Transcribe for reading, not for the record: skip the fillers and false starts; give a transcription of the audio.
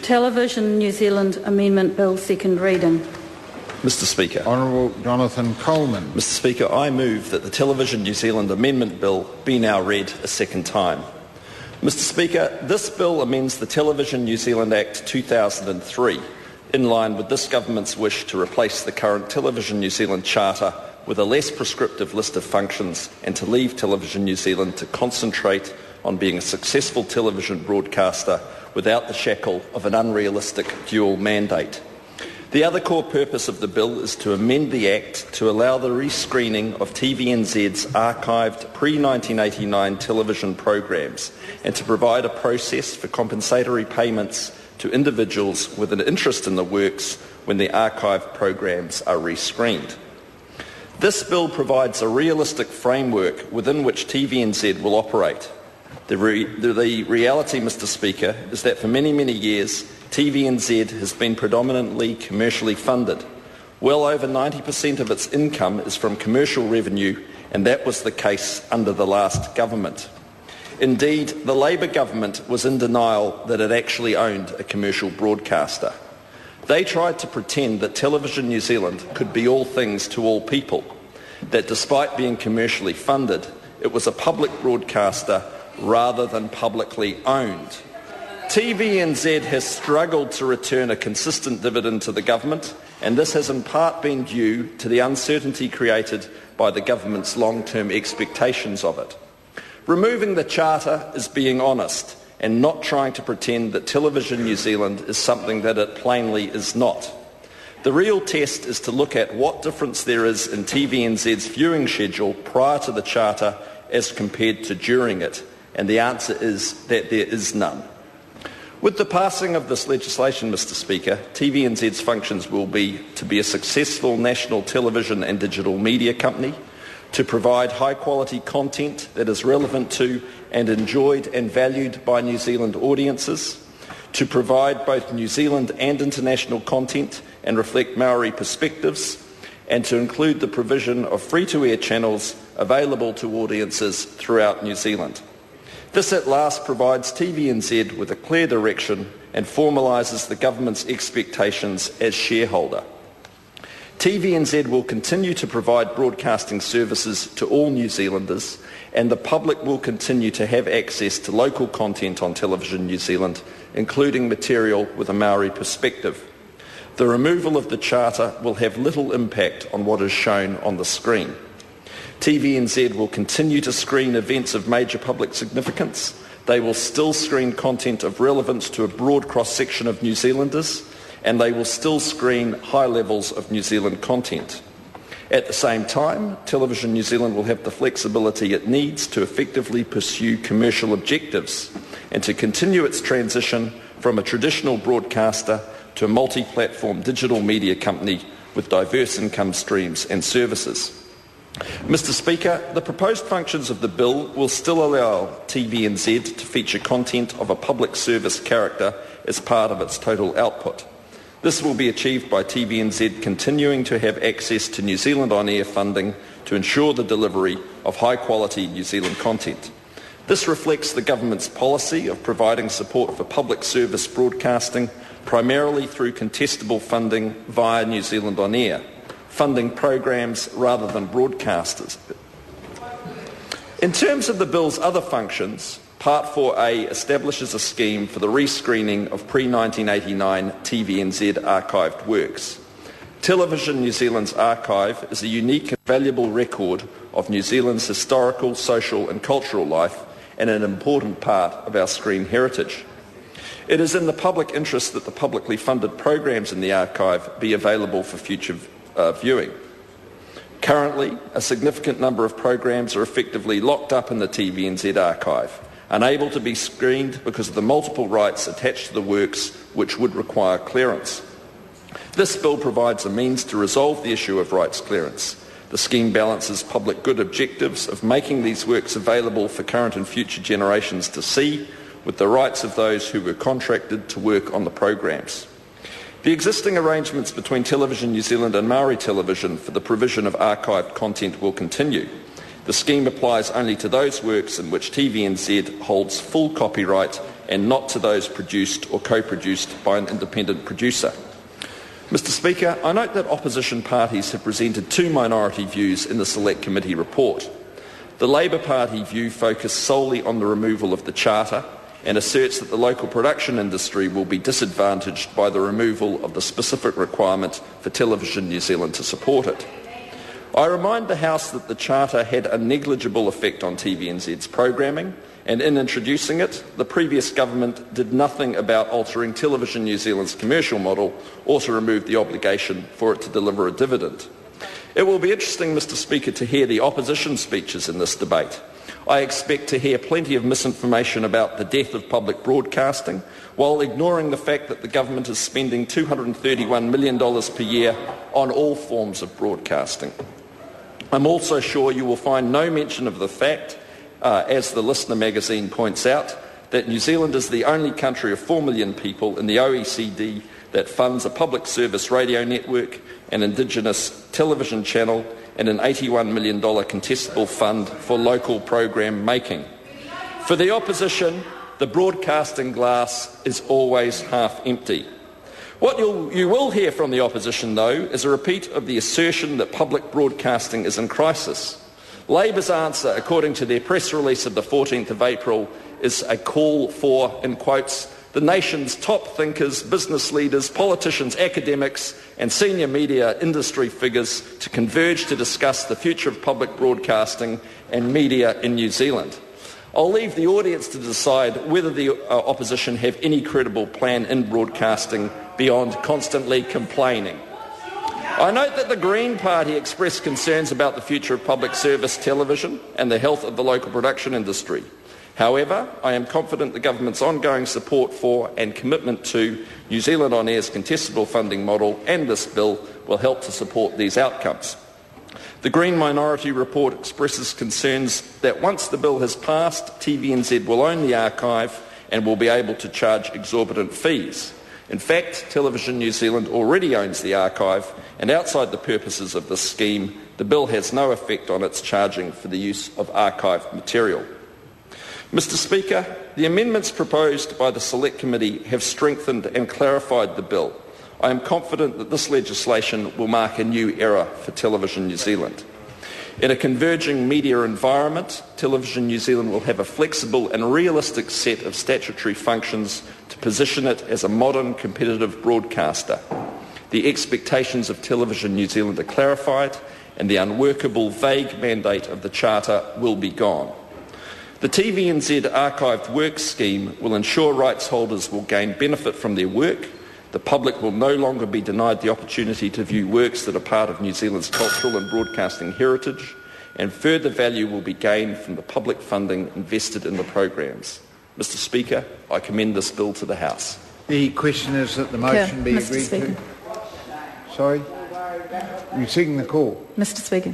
Television New Zealand Amendment Bill, second reading. Mr Speaker. Honourable Jonathan Coleman. Mr Speaker, I move that the Television New Zealand Amendment Bill be now read a second time. Mr Speaker, this bill amends the Television New Zealand Act 2003 in line with this government's wish to replace the current Television New Zealand Charter with a less prescriptive list of functions and to leave Television New Zealand to concentrate on being a successful television broadcaster without the shackle of an unrealistic dual mandate. The other core purpose of the bill is to amend the Act to allow the rescreening of TVNZ's archived pre-1989 television programs and to provide a process for compensatory payments to individuals with an interest in the works when the archived programs are rescreened. This bill provides a realistic framework within which TVNZ will operate. The reality, Mr Speaker, is that for many, many years, TVNZ has been predominantly commercially funded. Well over 90% of its income is from commercial revenue, and that was the case under the last government. Indeed, the Labour government was in denial that it actually owned a commercial broadcaster. They tried to pretend that Television New Zealand could be all things to all people, that despite being commercially funded, it was a public broadcaster rather than publicly owned. TVNZ has struggled to return a consistent dividend to the government, and this has in part been due to the uncertainty created by the government's long-term expectations of it. Removing the charter is being honest and not trying to pretend that Television New Zealand is something that it plainly is not. The real test is to look at what difference there is in TVNZ's viewing schedule prior to the charter as compared to during it, and the answer is that there is none. With the passing of this legislation, Mr Speaker, TVNZ's functions will be to be a successful national television and digital media company, to provide high-quality content that is relevant to and enjoyed and valued by New Zealand audiences, to provide both New Zealand and international content and reflect Maori perspectives, and to include the provision of free-to-air channels available to audiences throughout New Zealand. This at last provides TVNZ with a clear direction and formalises the government's expectations as shareholder. TVNZ will continue to provide broadcasting services to all New Zealanders, and the public will continue to have access to local content on Television New Zealand, including material with a Maori perspective. The removal of the charter will have little impact on what is shown on the screen. TVNZ will continue to screen events of major public significance. They will still screen content of relevance to a broad cross-section of New Zealanders, and they will still screen high levels of New Zealand content. At the same time, Television New Zealand will have the flexibility it needs to effectively pursue commercial objectives and to continue its transition from a traditional broadcaster to a multi-platform digital media company with diverse income streams and services. Mr Speaker, the proposed functions of the bill will still allow TVNZ to feature content of a public service character as part of its total output. This will be achieved by TVNZ continuing to have access to New Zealand On-Air funding to ensure the delivery of high-quality New Zealand content. This reflects the government's policy of providing support for public service broadcasting, primarily through contestable funding via New Zealand On-Air, funding programs rather than broadcasters. In terms of the bill's other functions, Part 4A establishes a scheme for the rescreening of pre-1989 TVNZ archived works. Television New Zealand's archive is a unique and valuable record of New Zealand's historical, social and cultural life and an important part of our screen heritage. It is in the public interest that the publicly funded programs in the archive be available for future viewing. Currently, a significant number of programs are effectively locked up in the TVNZ archive, unable to be screened because of the multiple rights attached to the works which would require clearance. This bill provides a means to resolve the issue of rights clearance. The scheme balances public good objectives of making these works available for current and future generations to see with the rights of those who were contracted to work on the programs. The existing arrangements between Television New Zealand and Maori Television for the provision of archived content will continue. The scheme applies only to those works in which TVNZ holds full copyright and not to those produced or co-produced by an independent producer. Mr Speaker, I note that opposition parties have presented two minority views in the Select Committee report. The Labour Party view focused solely on the removal of the Charter and asserts that the local production industry will be disadvantaged by the removal of the specific requirement for Television New Zealand to support it. I remind the House that the Charter had a negligible effect on TVNZ's programming, and in introducing it, the previous government did nothing about altering Television New Zealand's commercial model or to remove the obligation for it to deliver a dividend. It will be interesting, Mr Speaker, to hear the opposition speeches in this debate. I expect to hear plenty of misinformation about the death of public broadcasting, while ignoring the fact that the government is spending $231 million per year on all forms of broadcasting. I'm also sure you will find no mention of the fact, as the Listener magazine points out, that New Zealand is the only country of 4 million people in the OECD that funds a public service radio network, an Indigenous television channel and an $81 million contestable fund for local program making. For the opposition, the broadcasting glass is always half empty. What you will hear from the opposition, though, is a repeat of the assertion that public broadcasting is in crisis. Labour's answer, according to their press release of the 14th of April, is a call for, in quotes, the nation's top thinkers, business leaders, politicians, academics and senior media industry figures to converge to discuss the future of public broadcasting and media in New Zealand. I'll leave the audience to decide whether the opposition have any credible plan in broadcasting beyond constantly complaining. I note that the Green Party expressed concerns about the future of public service television and the health of the local production industry. However, I am confident the government's ongoing support for and commitment to New Zealand On Air's contestable funding model and this bill will help to support these outcomes. The Green Minority Report expresses concerns that once the bill has passed, TVNZ will own the archive and will be able to charge exorbitant fees. In fact, Television New Zealand already owns the archive, and outside the purposes of this scheme, the bill has no effect on its charging for the use of archived material. Mr Speaker, the amendments proposed by the Select Committee have strengthened and clarified the bill. I am confident that this legislation will mark a new era for Television New Zealand. In a converging media environment, Television New Zealand will have a flexible and realistic set of statutory functions to position it as a modern, competitive broadcaster. The expectations of Television New Zealand are clarified and the unworkable, vague mandate of the Charter will be gone. The TVNZ archived work scheme will ensure rights holders will gain benefit from their work. The public will no longer be denied the opportunity to view works that are part of New Zealand's cultural and broadcasting heritage, and further value will be gained from the public funding invested in the programs. Mr Speaker, I commend this bill to the House. The question is that the motion be agreed to. Sorry? You're seeking the call. Mr Speaker.